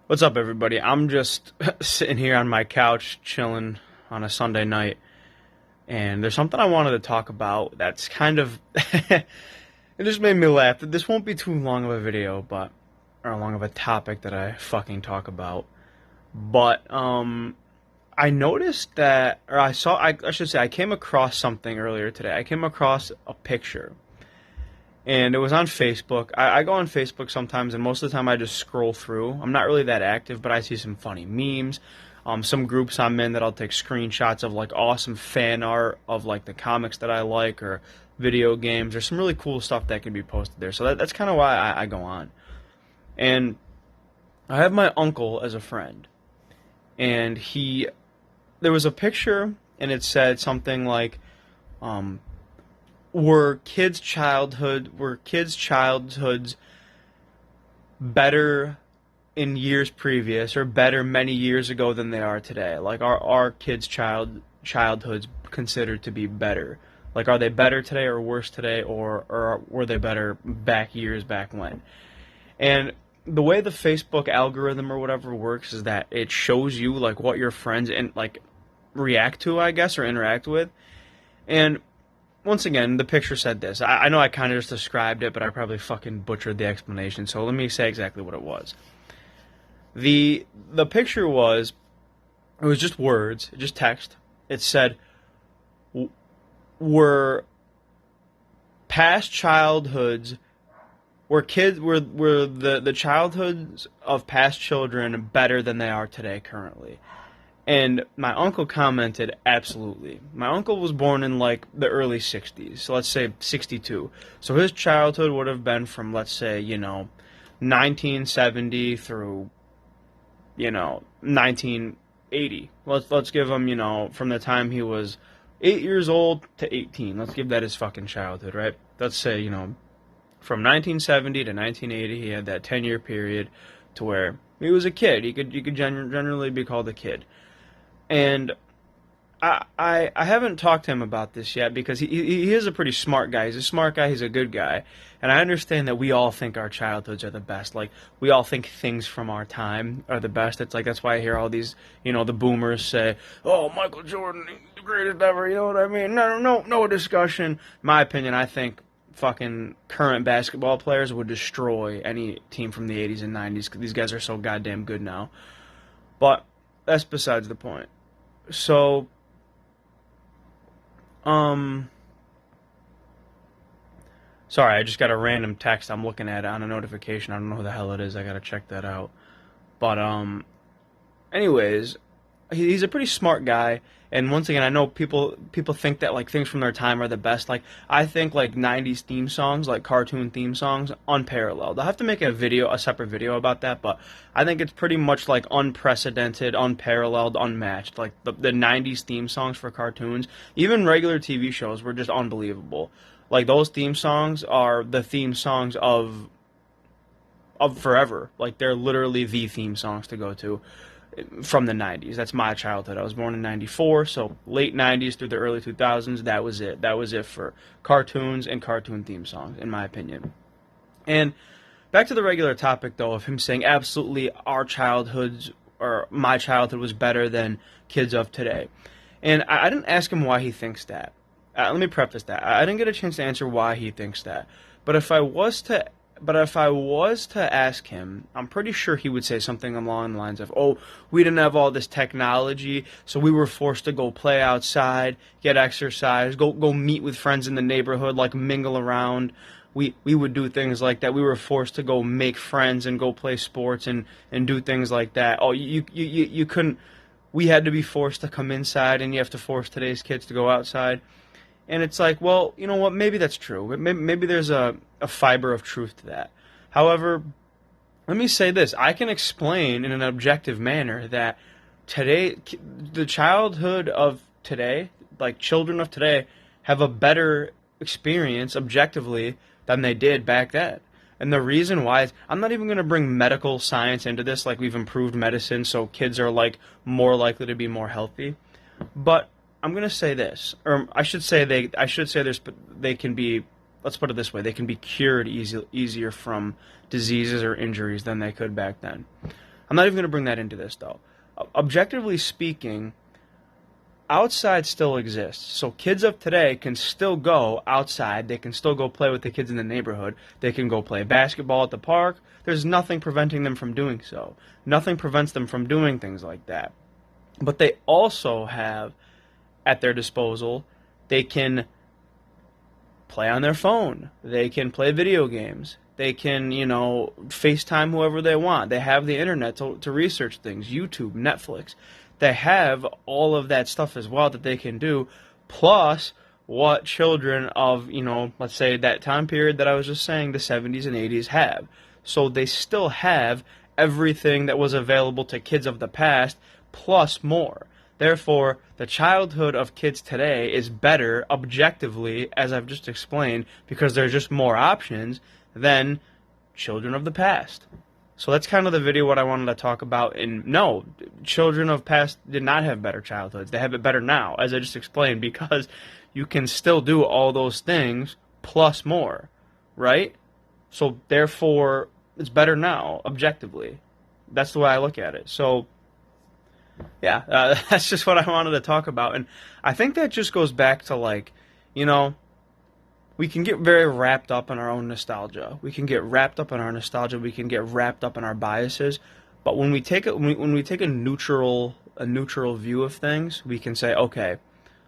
What's up, everybody? I'm just sitting here on my couch, chilling on a Sunday night, and there's something I wanted to talk about that's kind of it just made me laugh. This won't be too long of a video, but or long of a topic that I fucking talk about. But I noticed that, or I should say, I came across something earlier today. I came across a picture, and it was on Facebook. I go on Facebook sometimes, and most of the time I just scroll through. I'm not really that active, but I see some funny memes. Some groups I'm in that I'll take screenshots of like awesome fan art of like the comics that I like or video games. There's some really cool stuff that can be posted there. So that's kind of why I go on. And I have my uncle as a friend, and there was a picture, and it said something like, um, were kids' childhoods better in years previous or better many years ago than they are today? Like, are kids' childhoods considered to be better? Like, are they better today or worse today, or were they better years back when? And the way the Facebook algorithm or whatever works is that it shows you like what your friends and like react to, I guess, or interact with. And once again, the picture said this. I know I kind of just described it, but I probably fucking butchered the explanation. So let me say exactly what it was. The picture was, it was just words, just text. It said, were past childhoods, were the childhoods of past children better than they are today currently? And my uncle commented, absolutely. My uncle was born in like the early 60s, so let's say 62. So his childhood would have been from, let's say, 1970 through, 1980. Let's give him, from the time he was 8 years old to 18. Let's give that his fucking childhood, right? Let's say, from 1970 to 1980, he had that 10-year period to where he was a kid. He could generally be called a kid. And I haven't talked to him about this yet because he is a pretty smart guy. He's a smart guy. He's a good guy. And I understand that we all think our childhoods are the best. Like, we all think things from our time are the best. It's like, that's why I hear all these, the boomers say, oh, Michael Jordan, the greatest ever, you know what I mean? No discussion. In my opinion, I think fucking current basketball players would destroy any team from the 80s and 90s because these guys are so goddamn good now. But that's besides the point. So, sorry, I just got a random text. I'm looking at it on a notification. I don't know who the hell it is. I gotta check that out. But, anyways, he's a pretty smart guy. And once again, I know people think that like things from their time are the best. Like, I think like 90s theme songs, like cartoon theme songs, unparalleled. I'll have to make a separate video about that, but I think it's pretty much like unprecedented, unparalleled, unmatched. Like the 90s theme songs for cartoons, even regular TV shows were just unbelievable. Like, those theme songs are the theme songs of forever. Like, they're literally the theme songs to go to from the 90s. That's my childhood. I was born in 94, so late 90s through the early 2000s, that was it. That was it for cartoons and cartoon theme songs, in my opinion. And back to the regular topic, though, of him saying absolutely our childhoods, or my childhood was better than kids of today. And I didn't ask him why he thinks that. Let me preface that. I didn't get a chance to answer why he thinks that. But if I was to ask him, I'm pretty sure he would say something along the lines of, oh, we didn't have all this technology, so we were forced to go play outside, get exercise, go meet with friends in the neighborhood, like mingle around. We would do things like that. We were forced to go make friends and go play sports and do things like that. Oh, you couldn't, we had to be forced to come inside, and you have to force today's kids to go outside. And it's like, well, you know what, maybe that's true. Maybe there's a fiber of truth to that. However, let me say this. I can explain in an objective manner that today, the childhood of today, like children of today, have a better experience objectively than they did back then. And the reason why is, I'm not even going to bring medical science into this, like we've improved medicine so kids are like more likely to be more healthy. But I'm going to say this, or I should say they can be, let's put it this way, they can be cured easier from diseases or injuries than they could back then. I'm not even going to bring that into this, though. Objectively speaking, outside still exists. So kids of today can still go outside. They can still go play with the kids in the neighborhood. They can go play basketball at the park. There's nothing preventing them from doing so. Nothing prevents them from doing things like that. But they also have at their disposal, they can play on their phone. They can play video games. They can, FaceTime whoever they want. They have the internet to research things, YouTube, Netflix. They have all of that stuff as well that they can do, plus what children of, let's say that time period that I was just saying, the 70s and 80s have. So they still have everything that was available to kids of the past, plus more. Therefore, the childhood of kids today is better objectively, as I've just explained, because there's just more options than children of the past. So that's kind of the video what I wanted to talk about. And no, children of past did not have better childhoods. They have it better now, as I just explained, because you can still do all those things plus more, right? So therefore, it's better now, objectively. That's the way I look at it. So yeah, that's just what I wanted to talk about. And I think that just goes back to we can get very wrapped up in our own nostalgia. We can get wrapped up in our nostalgia. We can get wrapped up in our biases. But when we take when we take a neutral view of things, we can say, okay,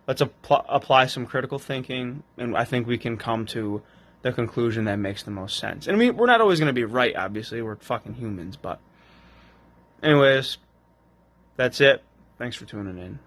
let's apply some critical thinking, and I think we can come to the conclusion that makes the most sense. And we're not always going to be right, obviously. We're fucking humans. But anyways, that's it. Thanks for tuning in.